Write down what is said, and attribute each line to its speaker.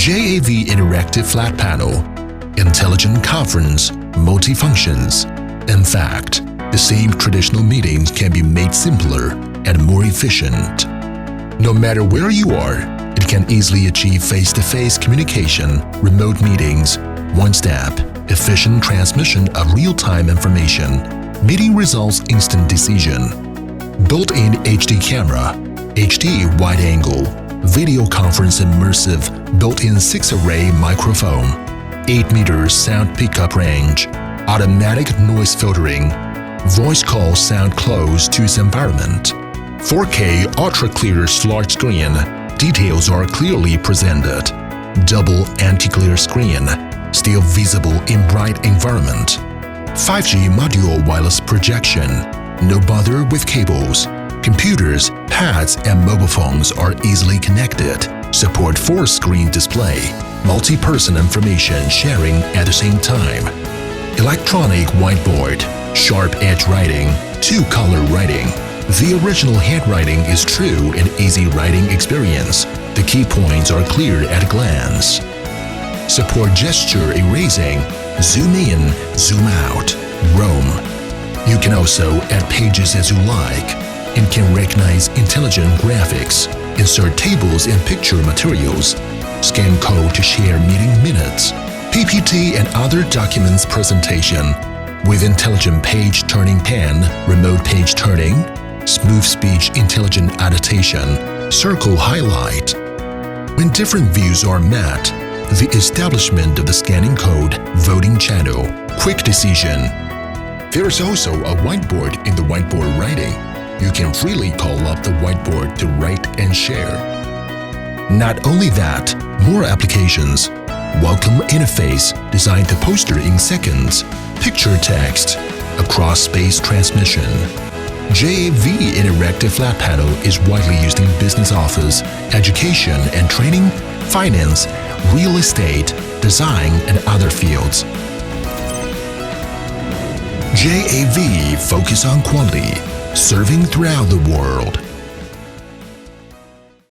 Speaker 1: JAV Interactive Flat Panel, Intelligent Conference, Multifunctions. In fact, the same traditional meetings can be made simpler and more efficient. No matter where you are, it can easily achieve face-to-face communication, remote meetings, one-step, efficient transmission of real-time information, meeting results instant decision, built-in HD camera, HD wide-angle, video conference immersive, built-in 6-array microphone, 8 meters sound pickup range, automatic noise filtering, voice call sound close to its environment, 4K ultra-clear large screen, details are clearly presented, double anti-glare screen, still visible in bright environment, 5G module wireless projection, no bother with cables, computers, pads and mobile phones are easily connected, support 4-screen display, multi-person information sharing at the same time, electronic whiteboard, sharp edge writing, 2-color writing. The original handwriting is true and easy writing experience. The key points are clear at a glance. Support gesture erasing, zoom in, zoom out, roam. You can also add pages as you like and can recognize intelligent graphics, insert tables and picture materials, scan code to share meeting minutes, PPT and other documents presentation with intelligent page turning pen, remote page turning, smooth speech intelligent annotation, circle highlight. When different views are met, the establishment of the scanning code, voting channel, quick decision. There is also a whiteboard in the whiteboard writing. You can freely call up the whiteboard to write and share. Not only that, more applications. Welcome interface designed to poster in seconds, picture text, across space transmission. JAV Interactive Flat Panel is widely used in business office, education and training, finance, real estate, design and other fields. JAV focus on quality, serving throughout the world.